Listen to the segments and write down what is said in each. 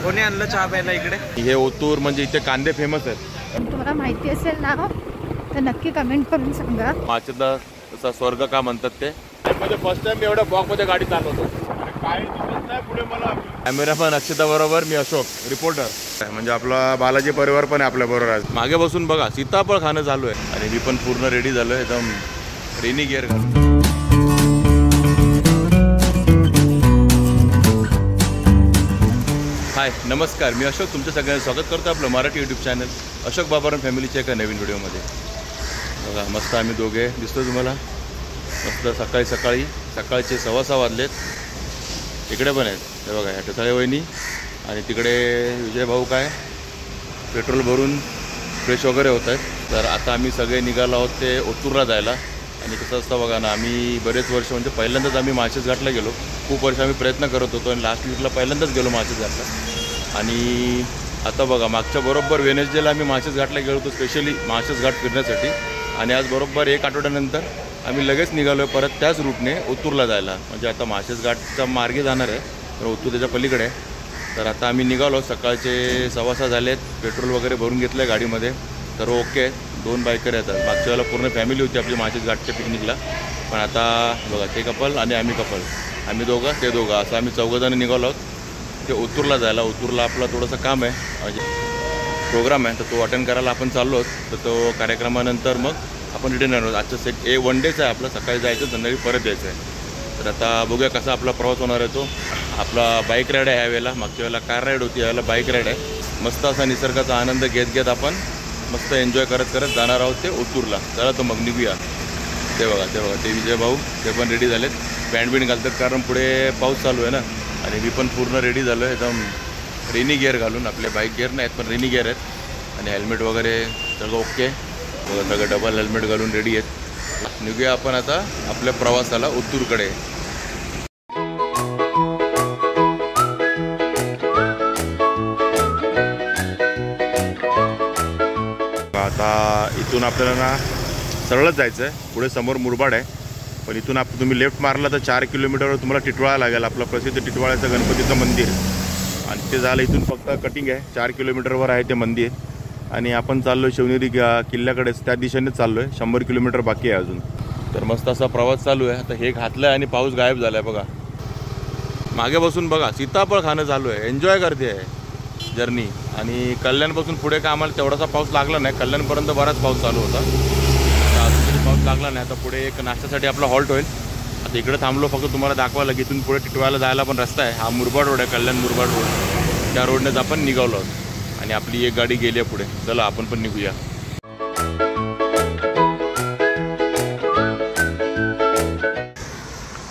कोणी आणलं चहा प्यायला इकडे? हे ओतूर म्हणजे इथे कांदे फेमस आहेत. तुम्हाला माहिती असेल ना तर नक्की कमेंट करून सांगा. माचेदा तसा स्वर्ग का म्हणतात ते. म्हणजे फर्स्ट टाइम मी एवढ्या ब्लॉक मध्ये गाडी चालवतो. काय दिसत नाही पुढे मला. कॅमेरा पण अक्षता बरोबर, मी अशोक रिपोर्टर. म्हणजे आपला बालाजी परिवार पण आहे आपल्या बरोबर आज. मागे बसून बघा सीताफळ खाणं चालू आहे आणि मी पण पूर्ण रेडी झालोय एकदम रेनी गिअर घालून. हाय नमस्कार, मी अशोक. तुमचं सगळ्यांचं स्वागत करतो आपलं मराठी यूट्यूब चॅनल अशोक बाबाराम फॅमिलीच्या एका नवीन व्हिडिओमध्ये. बघा मस्त आम्ही दोघे दिसतो तुम्हाला. मस्त सकाळचे 6:15 वाजलेत. इकडे पण आहेत हे बघा, टसाळे वहिनी आणि तिकडे विजय भाऊ काय पेट्रोल भरून फ्रेश वगैरे होत आहेत. तर आता आम्ही सगळे निघालो आहोत ते ओतूरला जायला. आणि कसं असतं बघा ना, आम्ही बरेच वर्ष म्हणजे पहिल्यांदाच आम्ही माळशेज घाटला गेलो. खूप वर्ष आम्ही प्रयत्न करत होतो आणि लास्ट वीकला पहिल्यांदाच गेलो माळशेज घाटला. आणि आता बघा मागच्या बरोबर वेनेसडेला आम्ही माळशेज घाटला गेलो होतो स्पेशली माळशेज घाट फिरण्यासाठी. आणि आज बरोबर 1 आठवड्यानंतर आम्ही लगेच निघालो आहे परत त्याच रूटने ओतूरला जायला. म्हणजे आता माळशेज घाटच्या मार्गे जाणार आहे, तर ओतूर त्याच्या पलीकडे आहे. तर आता आम्ही निघालो, सकाळचे 6:15 झालेत. पेट्रोल वगैरे भरून घेतलं आहे गाडीमध्ये. तर ओके, 2 बायकर येतात. मागच्या वेळेला पूर्ण फॅमिली होती आपली माळशेज घाटच्या पिकनिकला. पण आता बघा ते कपल आणि आम्ही कपल, आम्ही दोघं ते दोघं, असं आम्ही 4 जण निघालो आहोत ते ओतूरला जायला. ओतूरला आपलं थोडंसं काम आहे, म्हणजे प्रोग्राम आहे, तर तो अटेंड करायला आपण चाललो आहोत. तर तो कार्यक्रमानंतर मग आपण रिटर्न येणार आहोत. आजचं 1 डेच आहे आपलं, सकाळी जायचं संध्याकाळी परत यायचं आहे. तर आता बघूया कसा आपला प्रवास होणार आहे. तो आपला बाईक राईड आहे ह्यावेळेला. मागच्या वेळेला कार राईड होती, यावेळेला बाईक राईड आहे. मस्त असा निसर्गाचा आनंद घेत आपण मस्त एन्जॉय करत जाणार आहोत ते ओतूरला. चला तर मग निघूया. ते बघा ते विजय भाऊ ते पण रेडी झालेत, बँड घालतात कारण पुढे पाऊस चालू आहे ना. आणि मी पण पूर्ण रेडी झालो आहे एकदम रेनी गिअर घालून. आपले बाईक गिअर नाहीत पण रेनी गिअर आहेत. आणि हेल्मेट वगैरे सगळं ओके, सगळं डबल हेल्मेट घालून रेडी आहेत. निघूया आपण आता आपल्या प्रवासाला ओतूरकडे. आता इथून आपल्याला ना सरळच जायचं आहे. पुढे समोर मुरबाड आहे, पण इथून तुम्ही लेफ्ट मारला तर 4 किलोमीटरवर तुम्हाला टिटवाळा लागेल, आपलं प्रसिद्ध टिटवाळ्याचं गणपतीचं मंदिर. आणि ते झालं इथून फक्त कटिंग आहे. 4 किलोमीटरवर आहे ते मंदिर. आणि आपण चाललो आहे शिवनेरी किल्ल्याकडेच, त्या दिशेनेच चाललो आहे. 100 किलोमीटर बाकी आहे अजून. तर मस्त असा प्रवास चालू आहे. आता हे घातलं आहे आणि पाऊस गायब झाला आहे बघा. मागे बसून बघा सीताफळ खाणं चालू आहे, एन्जॉय करते आहे जर्नी. आणि कल्याणपासून पुढे काय आम्हाला तेवढासा पाऊस लागला नाही. कल्याणपर्यंत बराच पाऊस चालू होता, अजून तरी पाऊस लागला नाही. आता पुढे एक नाश्त्यासाठी आपला हॉल्ट होईल. आता इकडे थांबलो फक्त तुम्हाला दाखवायला. इथून पुढे टिटवाळ्याला जायला पण रस्ता आहे. हा मुरबाड रोड आहे, कल्याण मुरबाड रोड. त्या रोडनेच आपण निघालो आहोत आणि आपली एक गाडी गेली आहे पुढे. चला आपण पण निघूया.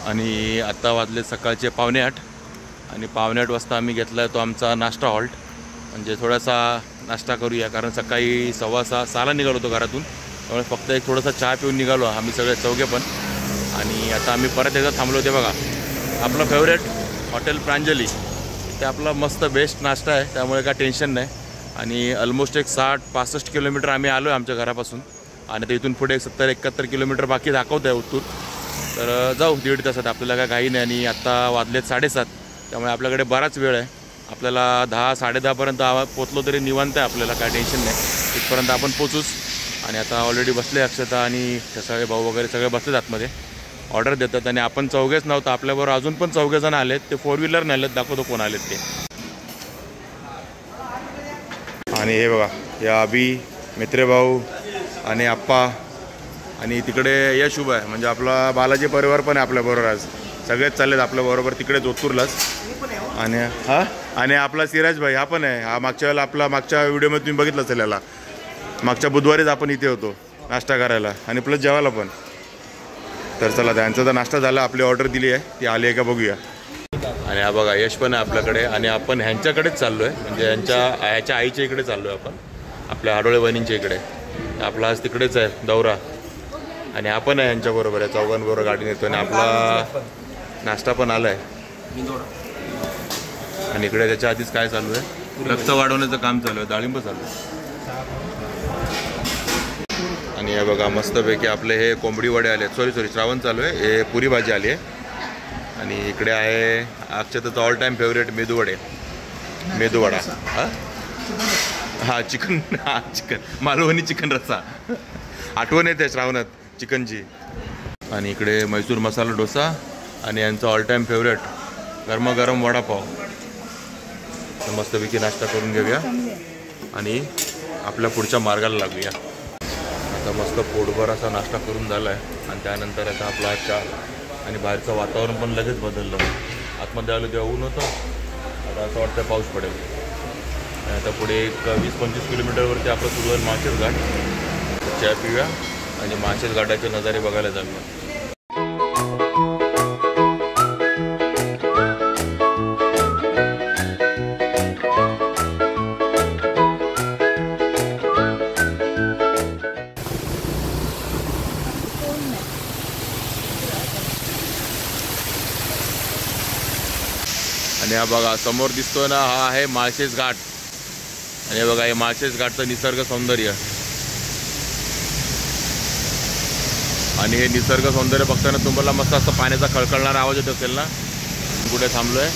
आणि आत्ता वाजले सकाळचे 7:45 आणि 7:45 वाजता आम्ही घेतला आहे तो आमचा नाश्ता हॉल्ट. म्हणजे थोडासा नाश्ता करूया, कारण सकाळी 6:15 निघालो होतो घरातून. त्यामुळे फक्त एक थोडासा चहा पिऊन निघालो आम्ही सगळे चौघे पण. आणि आता आम्ही परत एकदा थांबलो होते बघा आपलं फेवरेट हॉटेल प्रांजली. ते आपला मस्त बेस्ट नाश्ता आहे, त्यामुळे काय टेन्शन नाही. आणि ऑलमोस्ट एक 60-65 किलोमीटर आम्ही आलो आहे आमच्या घरापासून. आणि ते इथून पुढे 70-71 किलोमीटर बाकी दाखवत आहे ओतूर. तर जाऊ 1.5 तासात, आपल्याला काय घाई नाही. आणि आत्ता वाजलेत 7:30, त्यामुळे आपल्याकडे बराच वेळ आहे. आपल्याला 10-10:30पर्यंत पोचलो तरी निवांत आहे, आपल्याला काय टेन्शन नाही. तिथपर्यंत आपण पोचूच. आणि आता ऑलरेडी बसले अक्षता आणि सगळे भाऊ वगैरे सगळे बसलेत आतमध्ये, ऑर्डर देतात. आणि आपण चौघेच नव्हतं, आपल्याबरोबर अजून पण 4 जण आलेत. ते 4 व्हीलरने आलेत, दाखवतो कोण आलेत ते. आणि हे बघा या अभि, मित्रे भाऊ आणि आप्पा. आणि तिकडे यश उभा आहे, म्हणजे आपला बालाजी परिवार पण आहे आपल्याबरोबर. आज सगळेच चाललेत आपल्याबरोबर तिकडेच ओतूरलाच. आणि आपला सिराज भाई हा पण आहे. हा मागच्या वेळेला मागच्या व्हिडिओमध्ये तुम्ही बघितलं असेल याला. मागच्या बुधवारीच आपण इथे होतो नाश्ता करायला आणि प्लस जेवायला पण. तर चला त्यांचा तर नाश्ता झाला, आपली ऑर्डर दिली आहे, ती आली आहे का बघूया. आणि हा बघा यश पण आहे आपल्याकडे. आणि आपण ह्यांच्याकडेच चाललो आहे, म्हणजे ह्याच्या आईच्या इकडे चाललो आहे आपण, आपल्या हाडोळे बहिणींच्या इकडे. आपला आज तिकडेच आहे दौरा. आणि आपण आहे यांच्याबरोबर आहे, 4 बरोबर गाडी नेतो. आणि आपला नाश्ता पण आला आहे. आणि इकडे त्याच्या आधीच काय चालू आहे, रक्त वाढवण्याचं काम चालू आहे, डाळिंब चालू आहे. आणि हे बघा मस्तपैकी आपले हे कोंबडी वडे आले, सॉरी श्रावण चालू आहे. हे पुरी भाजी आली आहे. आणि इकडे आहे अक्षताचं ऑल टाईम फेवरेट मेदू वडे. मेदूवडा हा चिकन मालवणी चिकन रस्सा आठवण येते श्रावणात चिकनची. आणि इकडे मैसूर मसाला डोसा आणि यांचा ऑल टाईम फेवरेट गरमागरम वडापाव. तर मस्तपैकी नाश्ता करून घेऊया आणि आपल्या पुढच्या मार्गाला लागूया. आता मस्त पोटभर असा नाश्ता करून झाला आहे आणि त्यानंतर आता आपला चहा. आणि बाहेरचं वातावरण पण लगेच बदललं. आतमध्ये आलं तेव्हा ऊन होतं, आता असं वाटतं पाऊस पडेल. आणि आता पुढे एक 20-25 किलोमीटरवरती आपलं सुरू आहे माळशेज घाट. चहा पिऊया आणि माळशेज घाटाचे नजारे बघायला जाऊया. आणि हा बघा समोर दिसतोय ना, हा आहे माळशेज घाट. आणि हे बघा हे माळशेज घाटचं निसर्ग सौंदर्य. आणि हे निसर्ग सौंदर्य बघताना तुम्हाला मस्त असं पाण्याचा खळखळणारा आवाज येत असेल ना. कुठे थांबलोय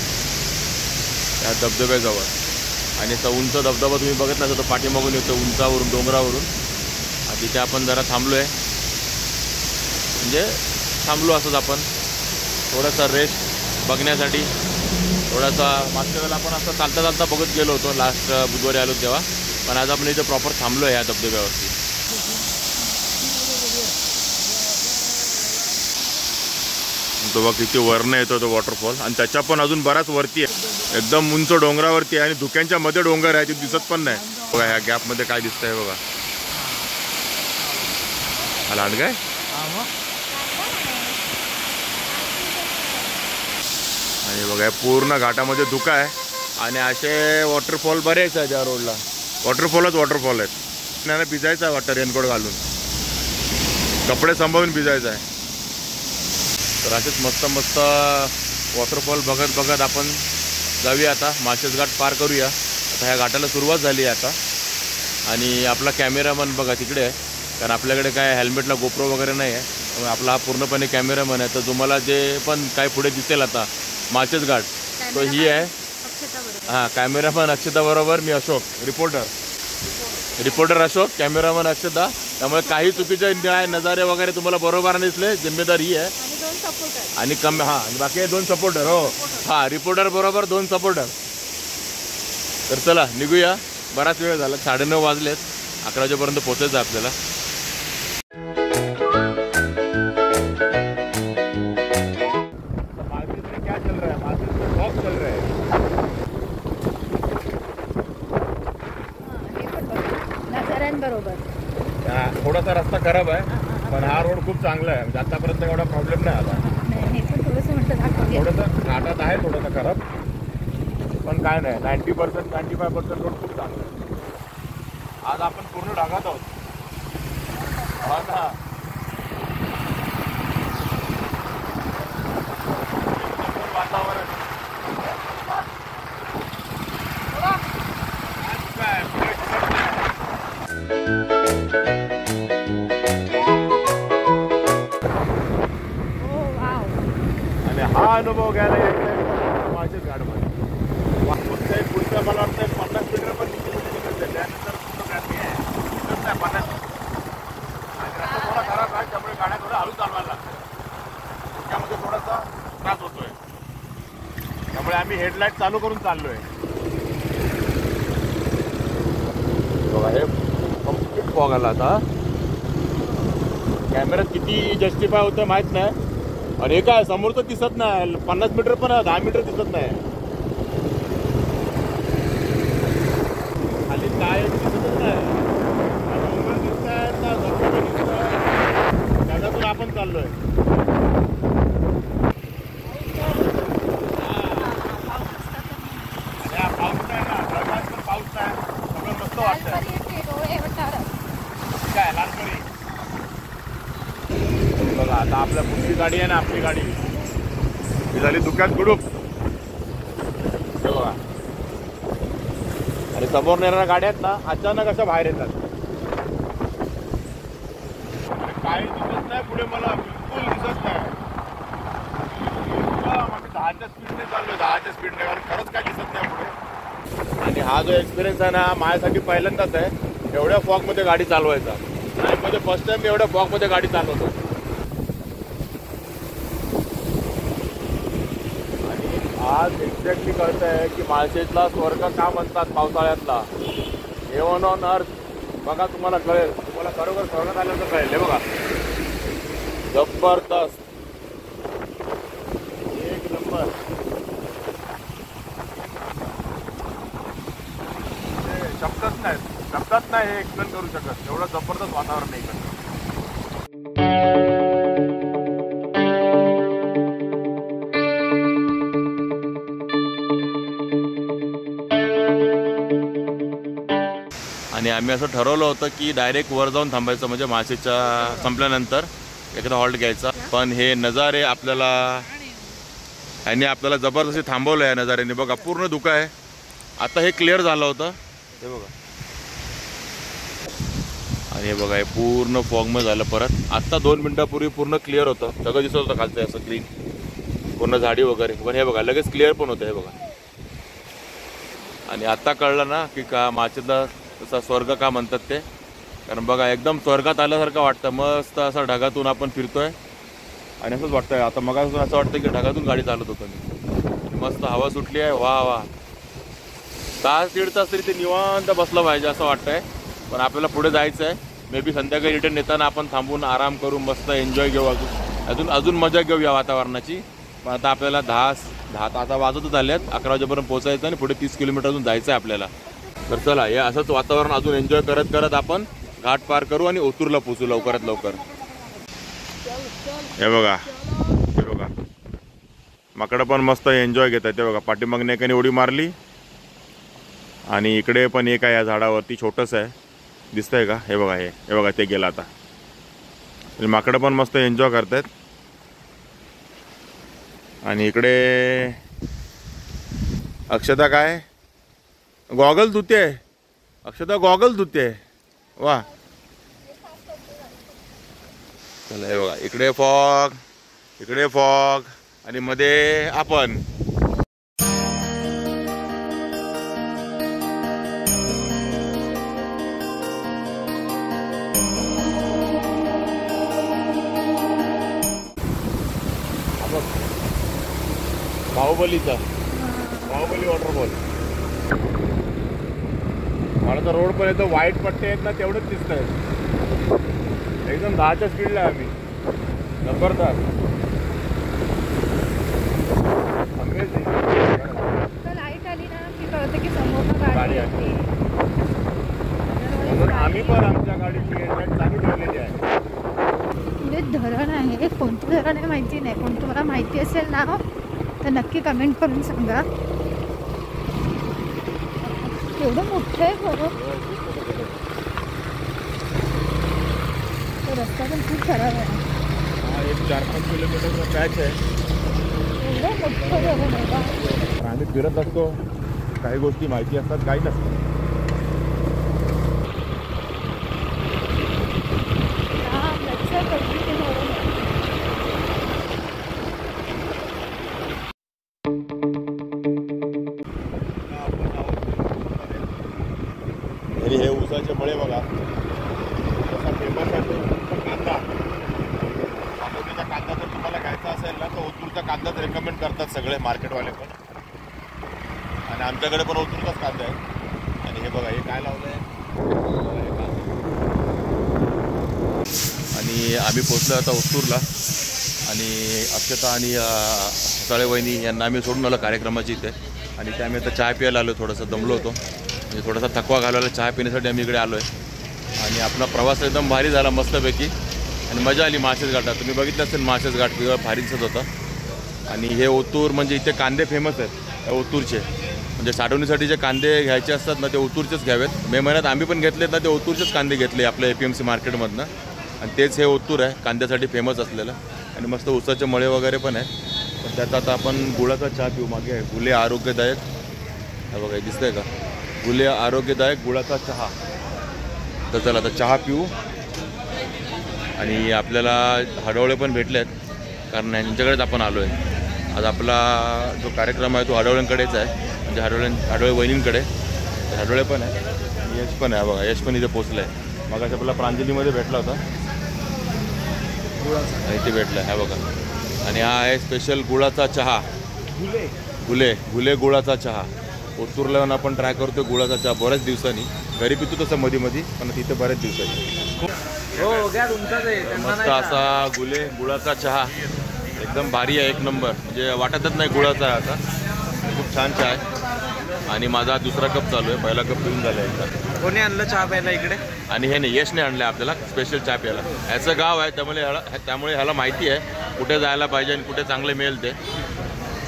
त्या धबधब्याजवळ. आणि असा उंच धबधबा तुम्ही बघत ना, तो पाठीमागून येतो उंचावरून डोंगरावरून. आणि तिथे आपण जरा थांबलोय, म्हणजे थांबलो असंच आपण थोडासा रेस्ट बघण्यासाठी. थोडासा मागच्या वेळेला आपण असं चालता चालता बघत गेलो होतो लास्ट बुधवारी आलो तेव्हा. पण आज आपण इथे प्रॉपर थांबलो आहे ह्या धबधब्यावरती. तो बघ किती वरनं येतो तो वॉटरफॉल. आणि त्याच्या पण अजून बराच वरती आहे, एकदम उंच डोंगरावरती आहे. आणि धुक्यांच्या मध्ये डोंगर आहे, ते दिसत पण नाही. बघा ह्या गॅपमध्ये काय दिसतंय बघा. हा लांडगा आहे. आणि बघा पूर्ण घाटामध्ये धुका आहे. आणि असे वॉटरफॉल बरेच आहेत या रोडला. वॉटरफॉल आहेत. त्यांना भिजायचं आहे वाटतं रेनकोट घालून, कपडे सांभाळून भिजायचं आहे. तर असेच मस्त मस्त वॉटरफॉल बघत बघत आपण जाऊया. आता माळशेज घाट पार करूया. आता ह्या घाटाला सुरुवात झाली आहे आता. आणि आपला कॅमेरामन बघा तिकडे आहे, कारण आपल्याकडे काय हेल्मेटला गोप्रो वगैरे नाही आहे. आपला हा पूर्णपणे कॅमेरामन आहे. तर तुम्हाला जे पण काय पुढे दिसेल आता माळशेज घाट, तो ही आहे. हां, कॅमेरामन अक्षता बरोबर मी अशोक, रिपोर्टर अशोक, कॅमेरामन अक्षता. त्यामुळे काही चुकीचे नजारे वगैरे तुम्हाला बरोबर नसले, जिम्मेदार ही आहे. आणि बाकी 2 सपोर्टर. हो हां, रिपोर्टर बरोबर 2 सपोर्टर. तर चला निघूया, बराच वेळ झाला, 9:30 वाजलेत. 11 वाजेपर्यंत पोहोचायचं आपल्याला. थोडासा रस्ता खराब आहे, पण हा रोड खूप चांगला आहे. म्हणजे आतापर्यंत एवढा प्रॉब्लेम नाही आला. थोडंसं घाटात आहे, थोडंसं खराब, पण काय नाही. 90% 95% रोड खूप चांगला आहे. आज आपण पूर्ण ढगात आहोत. वातावरण हा अनुभव घ्यायला यायचा माळशेज घाटमध्ये. पुढच्या मला वाटतं 50 मीटर पण निघते. त्यानंतर दिसत नाही 50. आणि रस्ता थोडा खराब आहे, त्यामुळे गाड्या थोड्या हळू चालवायला लागतात. त्यामध्ये थोडासा त्रास होतोय. त्यामुळे आम्ही हेडलाईट चालू करून चाललोय. बघा हे कम्प्लीट फॉग आला आता. कॅमेऱ्यात किती जस्टिफाय होतं माहीत नाही. आणि हे काय समोर तर दिसत नाही. 50 मीटर पण 10 मीटर दिसत नाही. खाली काय दिसतच नाही. डोंगर दिसत आहेत ना, धबधबे दिसत आहेत, त्याच्यातून आपण चाललोय. पाऊस नाही ना, ढगात पण पाऊस नाही. सगळं मस्त वाटतंय. काय लालपरी बघा. आता आपल्या पुढची गाडी आहे ना, आपली गाडी ही झाली धुक्यात गुडूप. बघा, आणि समोर येणाऱ्या गाड्या आहेत ना, अचानक अशा बाहेर येतात. काही दिसत नाही पुढे, मला बिलकुल दिसत नाही. आम्ही 10च्या स्पीडने चाललोय, 10च्या स्पीडने. कारण खरंच काय दिसत नाही पुढे. आणि हा जो एक्सपिरियन्स आहे ना माझ्यासाठी पहिल्यांदाच आहे एवढ्या फॉगमध्ये गाडी चालवायचा. आणि म्हणजे फर्स्ट टाइम मी एवढ्या फॉगमध्ये गाडी चालवतो. आणि आज एक्झॅक्टली कळत आहे की माळशेजला स्वर्ग का म्हणतात पावसाळ्यातला. Heaven on earth. बघा तुम्हाला कळेल, तुम्हाला खरोखर स्वर्गात आल्याचं कळेल. हे बघा जबरदस्त एक नंबर. शब्दात नाही हे एक्सप्लेन करू शकत एवढं जबरदस्त वातावरण नाही इकडं. आणि आम्ही असं ठरवलं होतं की डायरेक्ट वर जाऊन थांबायचं, म्हणजे मासेच्या संपल्यानंतर एकदा हॉल्ट घ्यायचा. पण हे नजारे आपल्याला जबरदस्ती थांबवलं आहे नजाऱ्याने. बघा पूर्ण धुकं आहे. आता हे क्लिअर झालं होतं हे बघा. आणि हे बघा हे पूर्ण फॉगमध्ये झालं परत. आत्ता 2 मिनिटापूर्वी पूर्ण क्लिअर होतं, सगळं दिसत होतं खालचं असं क्लीन, पूर्ण झाडी वगैरे. पण हे बघा लगेच क्लिअर पण होतं हे बघा. आणि आत्ता कळलं ना की का माळशेजला तसा स्वर्ग का म्हणतात ते. कारण बघा एकदम स्वर्गात आल्यासारखं वाटतं. मस्त असं ढगातून आपण फिरतोय आणि असंच वाटतंय. आता मगापासून असं वाटतं की ढगातून गाडी चालवत होतो मी. मस्त हवा सुटली आहे. वा वा. तास दीड तास तरी ते निवांत बसलं पाहिजे असं वाटतंय. पण आपल्याला पुढे जायचं आहे. मे बी संध्याकाळी रिटर्न येताना आपण थांबून आराम करू, मस्त एन्जॉय घेऊ, अजून मजा घेऊया वातावरणाची. पण आता आपल्याला 10 तास वाजतच झाले आहेत. 11 वाजेपर्यंत पोहोचायचं आणि पुढे 30 किलोमीटर अजून जायचं आहे आपल्याला. तर चला हे असंच वातावरण अजून एन्जॉय करत करत आपण घाट पार करू आणि ओतूरला पोचू लवकरात लवकर. हे बघा माकडं पण मस्त एन्जॉय घेत आहे. ते बघा पाठीमागने एकाने उडी मारली आणि इकडे पण एक आहे या झाडावरती छोटंसं आहे दिसतंय का. हे बघा ते गेलं आता. माकडं पण मस्त एन्जॉय करतायत. आणि इकडे अक्षता काय गॉगल धुते. अक्षता गॉगल धुते. वा चला हे बघा इकडे फॉग आणि मध्ये आपण. बाहुबली वॉटरफॉल. मला तर रोड पण येतो व्हाईट पट्टे आहेत ना तेवढंच दिसत आहे. एकदम 10च्या स्पीडला आहे आम्ही. जबरदस्त अमेझिंग. लाईट आली ना की कळतं की समोर गाडी आहे. म्हणून आम्ही पण आमच्या गाडीची हेडलाईट चालू ठेवलेली आहे. म्हणजे धरण आहे, कोणतं धरण आहे माहिती नाही. कोण तुम्हाला माहिती असेल ना तर नक्की कमेंट करून सांगा. एवढं मोठं आहे खरं. रस्ता पण खूप खराब आहे. हा एक 4-5 किलोमीटरचा पॅच आहे. एवढं मोठं धरण आहे का. आम्ही फिरत असतो, काही गोष्टी माहिती असतात काही नसतात. आणि हे ऊसाचे मळे बघा कसा फेमस आहे. कांदा त्याचा कांदा जर तुम्हाला घ्यायचा असेल ना तर ओतूरचा कांदाच रेकमेंड करतात सगळे मार्केटवाले पण. आणि आमच्याकडे पण ओतूरचाच कांदा आहे. आणि हे बघा हे काय लावलं आहे. आणि आम्ही पोचलो आता ओतूरला. आणि अक्षता आणि साळे वहिनी यांना आम्ही सोडून आलो कार्यक्रमाची इथे. आणि ते आम्ही आता चहा प्यायला आलो. थोडंसं दमलो होतो म्हणजे थोडासा थकवा घालवला चहा पिण्यासाठी आम्ही इकडे आलो आहे. आणि आपला प्रवास एकदम भारी झाला मस्तपैकी. आणि मजा आली माळशेज घाटात. तुम्ही बघितलं असेल माळशेज घाट किंवा भारी दिसत होता. आणि हे ओतूर म्हणजे इथे कांदे फेमस आहेत ओतूरचे. म्हणजे साठवणीसाठी जे कांदे घ्यायचे असतात ना ते ओतूरचेच घ्यावेत. मे महिन्यात आम्ही पण घेतलेत ना ते ओतूरचेच कांदे घेतले आपल्या APMC मार्केटमधनं. आणि तेच हे ओतूर आहे कांद्यासाठी फेमस असलेलं. आणि मस्त ऊसाचे मळे वगैरे पण आहे. पण त्यात आता आपण गुळाचा चहा पिऊ. मागे आहे गुले आरोग्यदायक. हे बघा दिसतंय का गुले आरोग्यदायक गुळाचा चहा. तर चला आता चहा पिऊ. आणि आपल्याला हडवळे पण भेटले आहेत कारण यांच्याकडेच आपण आलो आहे. आज आपला जो कार्यक्रम आहे तो हडवळ्यांकडेच आहे. म्हणजे हडवळे वहिनींकडे. ह्याडोळे पण आहे, यश पण आहे बघा, यश पण इथे पोचलं आहे. मग आपल्याला प्रांजलीमध्ये भेटला होता, इथे भेटला आहे बघा. आणि हा आहे स्पेशल गुळाचा चहा, गुले गुळाचा चहा. ओतूरला येऊन आपण ट्राय करतो गुळाचा चहा बऱ्याच दिवसांनी. घरी पितो तसं मध्ये पण तिथे बऱ्याच दिवसांनी. मस्त असा गुळाचा चहा, एकदम भारी आहे, एक नंबर. म्हणजे वाटतच नाही गुळाचा आहे असा, खूप छान चहा आहे. आणि माझा दुसरा कप चालू आहे, पहिला कप पिऊन झाला आहे. कोणी आणलं चहा प्यायला इकडे? आणि हे नाही, यशने आणलं आपल्याला स्पेशल चहा प्यायला. ह्याचं गाव आहे, त्यामुळे ह्याला माहिती आहे कुठे जायला पाहिजे आणि कुठे चांगले मिळेल ते.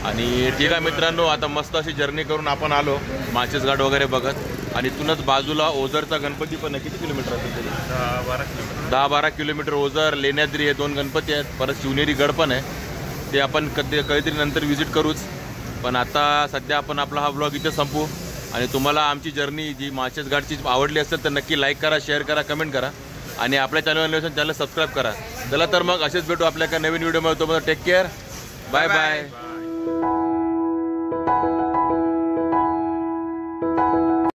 आणि ठीक आहे मित्रांनो, आता मस्त अशी जर्नी करून आपण आलो माळशेज घाट वगैरे बघत. आणि इथूनच बाजूला ओझरचा गणपती पण आहे. किती किलोमीटर असेल तरी? 10-12 किलोमीटर. ओझर, लेण्याद्री हे 2 गणपती आहेत. परत शिवनेरी गड पण आहे, ते आपण कधीतरी नंतर व्हिजिट करूच. पण आता सध्या आपण आपला हा व्लॉग इथे संपू. आणि तुम्हाला आमची जर्नी जी माळशेज घाटची आवडली असेल तर नक्की लाईक करा, शेअर करा, कमेंट करा. आणि आपल्या चॅनल सबस्क्राईब करा. चला तर मग असेच भेटू आपल्या एका नवीन व्हिडिओमध्ये. Take care, bye bye.